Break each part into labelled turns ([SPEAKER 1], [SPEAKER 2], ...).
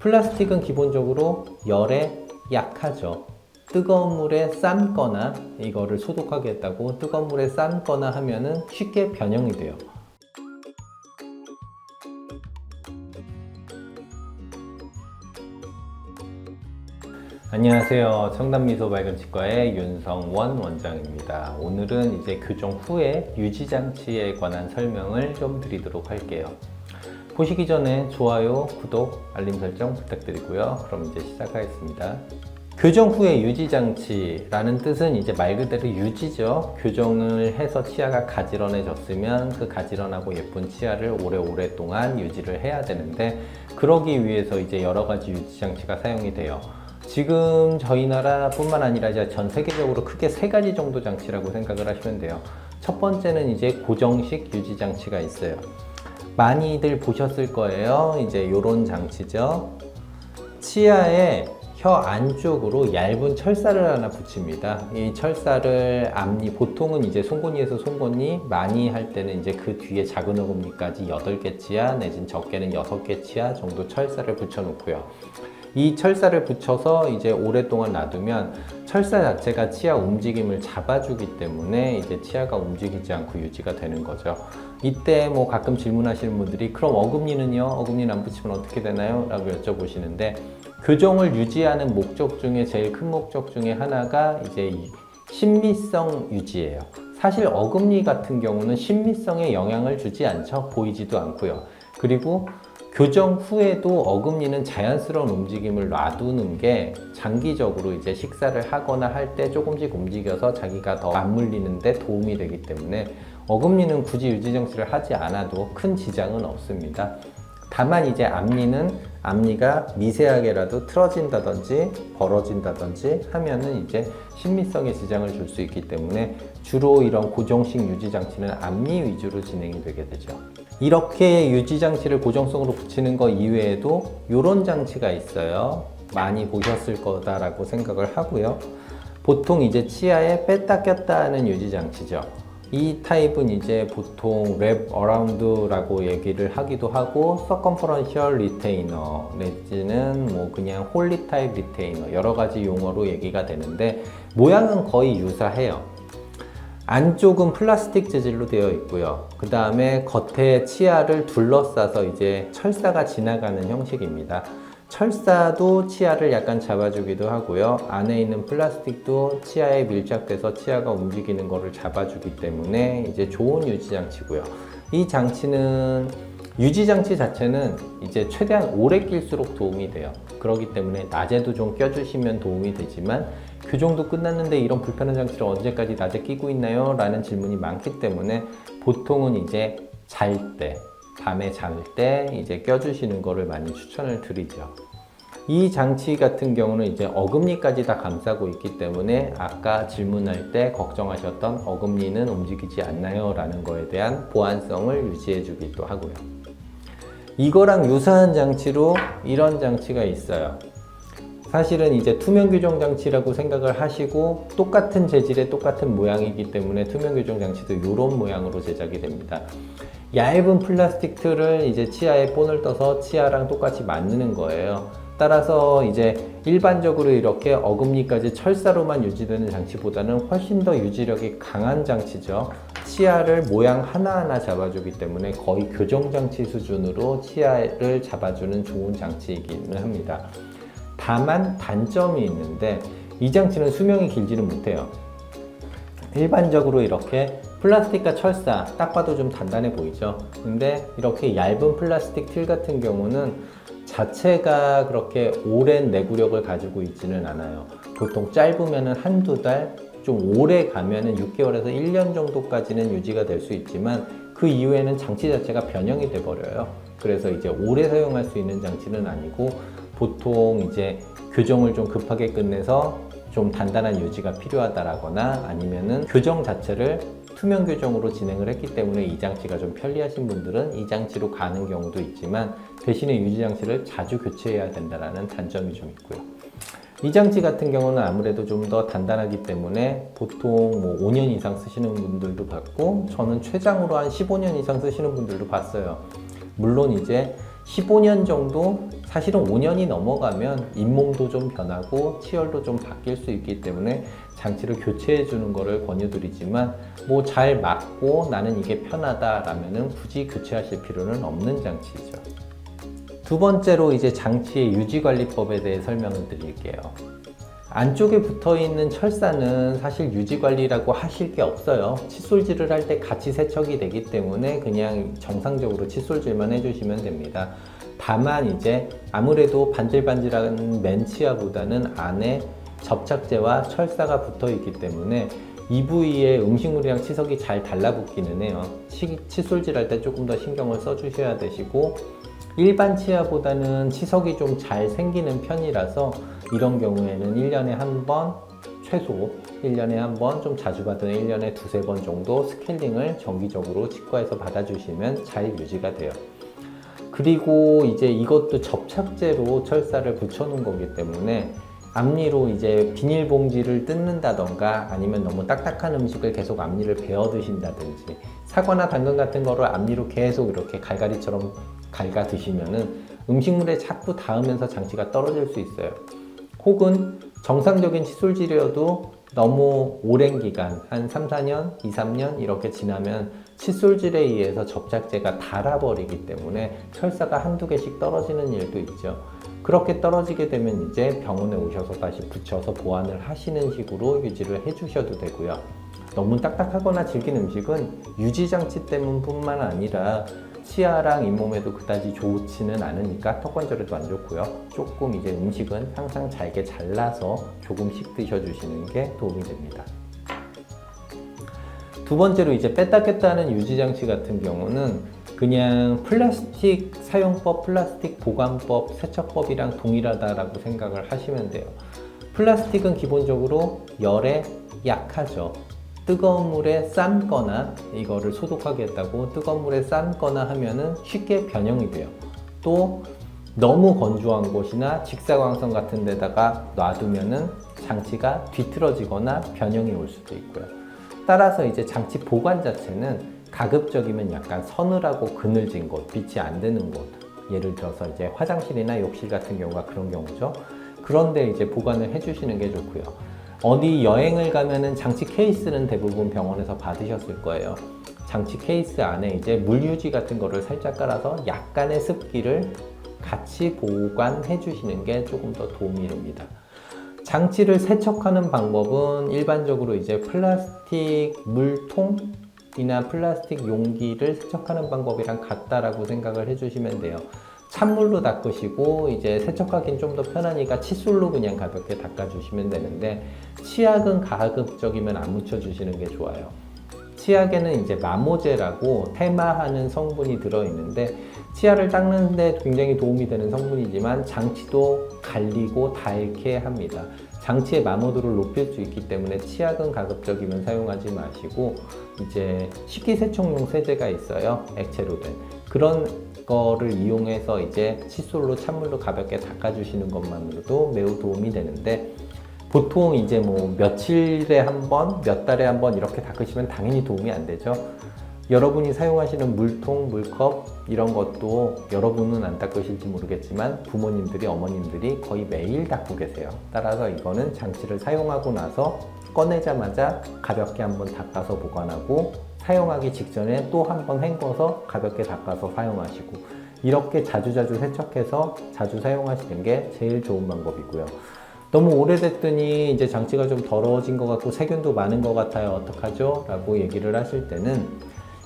[SPEAKER 1] 플라스틱은 기본적으로 열에 약하죠. 뜨거운 물에 삶거나 이거를 소독하겠다고 뜨거운 물에 삶거나 하면은 쉽게 변형이 돼요. 안녕하세요. 청담미소발견치과의 윤성원 원장입니다. 오늘은 이제 교정 후에 유지장치에 관한 설명을 좀 드리도록 할게요. 보시기 전에 좋아요, 구독, 알림 설정 부탁드리고요. 그럼 이제 시작하겠습니다. 교정 후에 유지장치라는 뜻은 이제 말 그대로 유지죠. 교정을 해서 치아가 가지런해졌으면 그 가지런하고 예쁜 치아를 오랫동안 유지를 해야 되는데, 그러기 위해서 이제 여러 가지 유지장치가 사용이 돼요. 지금 저희 나라뿐만 아니라 이제 전 세계적으로 크게 세 가지 정도 장치라고 생각을 하시면 돼요. 첫 번째는 이제 고정식 유지 장치가 있어요. 많이들 보셨을 거예요. 이제 요런 장치죠. 치아에 혀 안쪽으로 얇은 철사를 하나 붙입니다. 이 철사를 앞니, 보통은 이제 송곳니에서 송곳니, 많이 할 때는 이제 그 뒤에 작은 어금니까지 8개 치아 내지는 적게는 6개 치아 정도 철사를 붙여 놓고요. 이 철사를 붙여서 이제 오랫동안 놔두면 철사 자체가 치아 움직임을 잡아주기 때문에 이제 치아가 움직이지 않고 유지가 되는 거죠. 이때 뭐 가끔 질문하시는 분들이 그럼 어금니는요? 어금니는 안 붙이면 어떻게 되나요? 라고 여쭤보시는데, 교정을 유지하는 목적 중에 제일 큰 목적 중에 하나가 이제 신미성 유지예요. 사실 어금니 같은 경우는 신미성에 영향을 주지 않죠. 보이지도 않고요. 그리고 교정 후에도 어금니는 자연스러운 움직임을 놔두는 게 장기적으로 이제 식사를 하거나 할 때 조금씩 움직여서 자기가 더 안 물리는데 도움이 되기 때문에 어금니는 굳이 유지장치를 하지 않아도 큰 지장은 없습니다. 다만 이제 앞니가 미세하게라도 틀어진다든지 벌어진다든지 하면은 이제 신미성에 지장을 줄 수 있기 때문에 주로 이런 고정식 유지장치는 앞니 위주로 진행이 되게 되죠. 이렇게 유지장치를 고정성으로 붙이는 거 이외에도 이런 장치가 있어요. 많이 보셨을 거다라고 생각을 하고요. 보통 이제 치아에 뺐다 꼈다 하는 유지장치죠. 이 타입은 이제 보통 랩 어라운드라고 얘기를 하기도 하고, 서컴퍼런셜 리테이너 내지는 뭐 그냥 홀리 타입 리테이너, 여러 가지 용어로 얘기가 되는데 모양은 거의 유사해요. 안쪽은 플라스틱 재질로 되어 있고요. 그 다음에 겉에 치아를 둘러싸서 이제 철사가 지나가는 형식입니다. 철사도 치아를 약간 잡아주기도 하고요. 안에 있는 플라스틱도 치아에 밀착돼서 치아가 움직이는 것을 잡아주기 때문에 이제 좋은 유지장치고요. 이 장치는 유지장치 자체는 이제 최대한 오래 낄수록 도움이 돼요. 그렇기 때문에 낮에도 좀 껴주시면 도움이 되지만, 교정도 끝났는데 이런 불편한 장치를 언제까지 낮에 끼고 있나요? 라는 질문이 많기 때문에 보통은 이제 밤에 잘 때 이제 껴주시는 거를 많이 추천을 드리죠. 이 장치 같은 경우는 이제 어금니까지 다 감싸고 있기 때문에 아까 질문할 때 걱정하셨던 어금니는 움직이지 않나요? 라는 거에 대한 보안성을 유지해 주기도 하고요. 이거랑 유사한 장치로 이런 장치가 있어요. 사실은 이제 투명 교정 장치라고 생각을 하시고, 똑같은 재질의 똑같은 모양이기 때문에 투명 교정 장치도 이런 모양으로 제작이 됩니다. 얇은 플라스틱 틀을 이제 치아에 본을 떠서 치아랑 똑같이 만드는 거예요. 따라서 이제 일반적으로 이렇게 어금니까지 철사로만 유지되는 장치보다는 훨씬 더 유지력이 강한 장치죠. 치아를 모양 하나하나 잡아주기 때문에 거의 교정장치 수준으로 치아를 잡아주는 좋은 장치이기는 합니다. 다만 단점이 있는데, 이 장치는 수명이 길지는 못해요. 일반적으로 이렇게 플라스틱과 철사, 딱 봐도 좀 단단해 보이죠? 근데 이렇게 얇은 플라스틱 틀 같은 경우는 자체가 그렇게 오랜 내구력을 가지고 있지는 않아요. 보통 짧으면 한두 달, 좀 오래 가면은 6개월에서 1년 정도까지는 유지가 될 수 있지만, 그 이후에는 장치 자체가 변형이 돼 버려요. 그래서 이제 오래 사용할 수 있는 장치는 아니고, 보통 이제 교정을 좀 급하게 끝내서 좀 단단한 유지가 필요하다라거나, 아니면은 교정 자체를 투명 교정으로 진행을 했기 때문에 이 장치가 좀 편리하신 분들은 이 장치로 가는 경우도 있지만, 대신에 유지 장치를 자주 교체해야 된다는 단점이 좀 있고요. 이 장치 같은 경우는 아무래도 좀 더 단단하기 때문에 보통 뭐 5년 이상 쓰시는 분들도 봤고, 저는 최장으로 한 15년 이상 쓰시는 분들도 봤어요. 물론 이제 15년 정도, 사실은 5년이 넘어가면 잇몸도 좀 변하고 치열도 좀 바뀔 수 있기 때문에 장치를 교체해 주는 것을 권유드리지만 뭐 잘 맞고 나는 이게 편하다라면은 굳이 교체하실 필요는 없는 장치죠. 두 번째로 이제 장치의 유지관리법에 대해 설명을 드릴게요. 안쪽에 붙어있는 철사는 사실 유지관리라고 하실 게 없어요. 칫솔질을 할 때 같이 세척이 되기 때문에 그냥 정상적으로 칫솔질만 해주시면 됩니다. 다만 이제 아무래도 반질반질한 맨치아보다는 안에 접착제와 철사가 붙어있기 때문에 이 부위에 음식물이랑 치석이 잘 달라붙기는 해요. 칫솔질 할 때 조금 더 신경을 써주셔야 되시고, 일반 치아보다는 치석이 좀 잘 생기는 편이라서 이런 경우에는 1년에 한 번, 최소 1년에 한 번, 좀 자주 받으면 1년에 두세 번 정도 스케일링을 정기적으로 치과에서 받아주시면 잘 유지가 돼요. 그리고 이제 이것도 접착제로 철사를 붙여놓은 거기 때문에 앞니로 이제 비닐봉지를 뜯는다던가 아니면 너무 딱딱한 음식을 계속 앞니를 베어 드신다든지 사과나 당근 같은 거를 앞니로 계속 이렇게 갈갈이처럼 갈가 드시면은 음식물에 자꾸 닿으면서 장치가 떨어질 수 있어요. 혹은 정상적인 칫솔질이어도 너무 오랜 기간, 한 3, 4년, 2, 3년 이렇게 지나면 칫솔질에 의해서 접착제가 닳아버리기 때문에 철사가 한두 개씩 떨어지는 일도 있죠. 그렇게 떨어지게 되면 이제 병원에 오셔서 다시 붙여서 보완을 하시는 식으로 유지를 해주셔도 되고요. 너무 딱딱하거나 질긴 음식은 유지장치 때문뿐만 아니라 치아랑 잇몸에도 그다지 좋지는 않으니까 턱관절에도 안 좋고요. 조금 이제 음식은 항상 잘게 잘라서 조금씩 드셔주시는 게 도움이 됩니다. 두 번째로 이제 뺐다 꼈다 하는 유지장치 같은 경우는 그냥 플라스틱 사용법, 플라스틱 보관법, 세척법이랑 동일하다라고 생각을 하시면 돼요. 플라스틱은 기본적으로 열에 약하죠. 뜨거운 물에 삶거나 이거를 소독하겠다고 뜨거운 물에 삶거나 하면은 쉽게 변형이 돼요. 또 너무 건조한 곳이나 직사광선 같은 데다가 놔두면은 장치가 뒤틀어지거나 변형이 올 수도 있고요. 따라서 이제 장치 보관 자체는 가급적이면 약간 서늘하고 그늘진 곳, 빛이 안 드는 곳, 예를 들어서 이제 화장실이나 욕실 같은 경우가 그런 경우죠. 그런데 이제 보관을 해주시는 게 좋고요. 어디 여행을 가면은 장치 케이스는 대부분 병원에서 받으셨을 거예요. 장치 케이스 안에 이제 물유지 같은 거를 살짝 깔아서 약간의 습기를 같이 보관해 주시는 게 조금 더 도움이 됩니다. 장치를 세척하는 방법은 일반적으로 이제 플라스틱 물통이나 플라스틱 용기를 세척하는 방법이랑 같다라고 생각을 해주시면 돼요. 찬물로 닦으시고 이제 세척하기는 좀 더 편하니까 칫솔로 그냥 가볍게 닦아주시면 되는데 치약은 가급적이면 안 묻혀주시는 게 좋아요. 치약에는 이제 마모제라고 테마하는 성분이 들어있는데 치아를 닦는데 굉장히 도움이 되는 성분이지만 장치도 갈리고 닳게 합니다. 장치의 마모도를 높일 수 있기 때문에 치약은 가급적이면 사용하지 마시고 이제 식기세척용 세제가 있어요. 액체로 된 그런 거를 이용해서 이제 칫솔로 찬물로 가볍게 닦아주시는 것만으로도 매우 도움이 되는데 보통 이제 뭐 며칠에 한 번, 몇 달에 한 번 이렇게 닦으시면 당연히 도움이 안 되죠. 여러분이 사용하시는 물통, 물컵 이런 것도 여러분은 안 닦으실지 모르겠지만 부모님들이, 어머님들이 거의 매일 닦고 계세요. 따라서 이거는 장치를 사용하고 나서 꺼내자마자 가볍게 한번 닦아서 보관하고 사용하기 직전에 또 한 번 헹궈서 가볍게 닦아서 사용하시고 이렇게 자주자주 세척해서 자주 사용하시는 게 제일 좋은 방법이고요. 너무 오래됐더니 이제 장치가 좀 더러워진 것 같고 세균도 많은 것 같아요. 어떡하죠? 라고 얘기를 하실 때는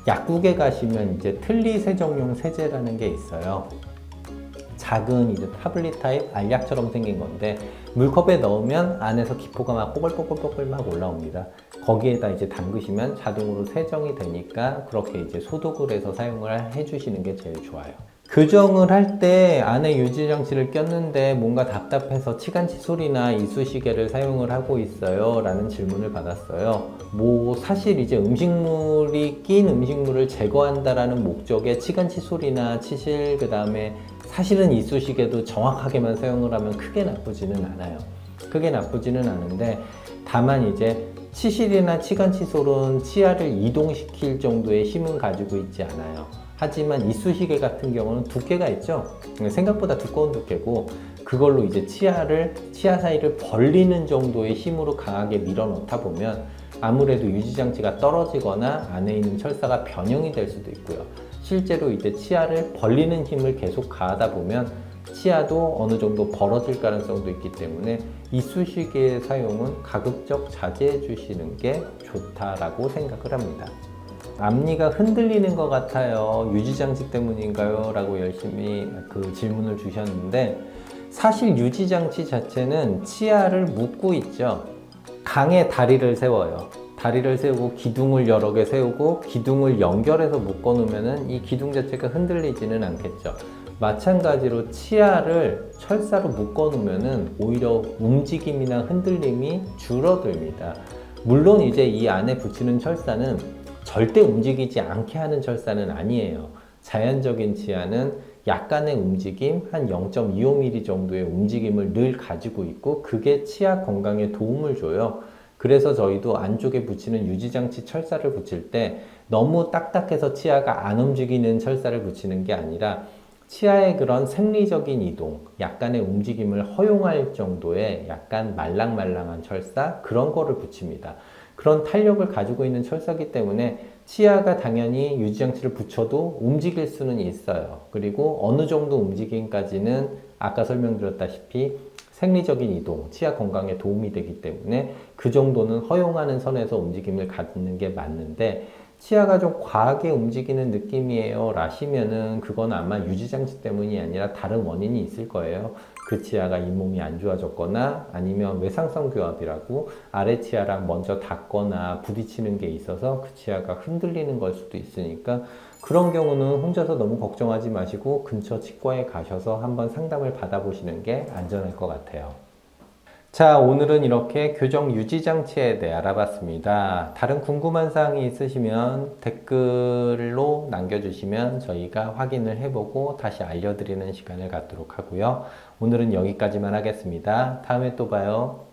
[SPEAKER 1] 약국에 가시면 이제 틀니 세정용 세제라는 게 있어요. 작은 이제 타블릿 타입 알약처럼 생긴 건데 물컵에 넣으면 안에서 기포가 막 뽀글뽀글뽀글 막 올라옵니다. 거기에다 이제 담그시면 자동으로 세정이 되니까 그렇게 이제 소독을 해서 사용을 해주시는 게 제일 좋아요. 교정을 할 때 안에 유지장치를 꼈는데 뭔가 답답해서 치간 칫솔이나 이쑤시개를 사용을 하고 있어요 라는 질문을 받았어요. 뭐 사실 이제 음식물이 낀 음식물을 제거한다라는 목적의 치간 칫솔이나 치실 그 다음에 사실은 이쑤시개도 정확하게만 사용을 하면 크게 나쁘지는 않아요. 크게 나쁘지는 않은데 다만 이제 치실이나 치간 칫솔은 치아를 이동시킬 정도의 힘은 가지고 있지 않아요. 하지만 이쑤시개 같은 경우는 두께가 있죠. 생각보다 두꺼운 두께고 그걸로 이제 치아 사이를 벌리는 정도의 힘으로 강하게 밀어 넣다 보면 아무래도 유지장치가 떨어지거나 안에 있는 철사가 변형이 될 수도 있고요. 실제로 이제 치아를 벌리는 힘을 계속 가하다 보면 치아도 어느 정도 벌어질 가능성도 있기 때문에 이쑤시개의 사용은 가급적 자제해 주시는 게 좋다라고 생각을 합니다. 앞니가 흔들리는 것 같아요. 유지장치 때문인가요? 라고 열심히 질문을 주셨는데 사실 유지장치 자체는 치아를 묶고 있죠. 강에 다리를 세워요. 다리를 세우고 기둥을 여러 개 세우고 기둥을 연결해서 묶어 놓으면 이 기둥 자체가 흔들리지는 않겠죠. 마찬가지로 치아를 철사로 묶어 놓으면 오히려 움직임이나 흔들림이 줄어듭니다. 물론 이제 이 안에 붙이는 철사는 절대 움직이지 않게 하는 철사는 아니에요. 자연적인 치아는 약간의 움직임, 한 0.25mm 정도의 움직임을 늘 가지고 있고 그게 치아 건강에 도움을 줘요. 그래서 저희도 안쪽에 붙이는 유지장치 철사를 붙일 때 너무 딱딱해서 치아가 안 움직이는 철사를 붙이는 게 아니라 치아의 그런 생리적인 이동, 약간의 움직임을 허용할 정도의 약간 말랑말랑한 철사, 그런 거를 붙입니다. 그런 탄력을 가지고 있는 철사기 때문에 치아가 당연히 유지장치를 붙여도 움직일 수는 있어요. 그리고 어느 정도 움직임까지는 아까 설명드렸다시피 생리적인 이동, 치아 건강에 도움이 되기 때문에 그 정도는 허용하는 선에서 움직임을 갖는 게 맞는데 치아가 좀 과하게 움직이는 느낌이에요 라시면은 그건 아마 유지장치 때문이 아니라 다른 원인이 있을 거예요. 그 치아가 잇몸이 안 좋아졌거나 아니면 외상성 교합이라고 아래 치아랑 먼저 닿거나 부딪히는 게 있어서 그 치아가 흔들리는 걸 수도 있으니까 그런 경우는 혼자서 너무 걱정하지 마시고 근처 치과에 가셔서 한번 상담을 받아보시는 게 안전할 것 같아요. 자, 오늘은 이렇게 교정 유지 장치에 대해 알아봤습니다. 다른 궁금한 사항이 있으시면 댓글로 남겨주시면 저희가 확인을 해보고 다시 알려드리는 시간을 갖도록 하고요. 오늘은 여기까지만 하겠습니다. 다음에 또 봐요.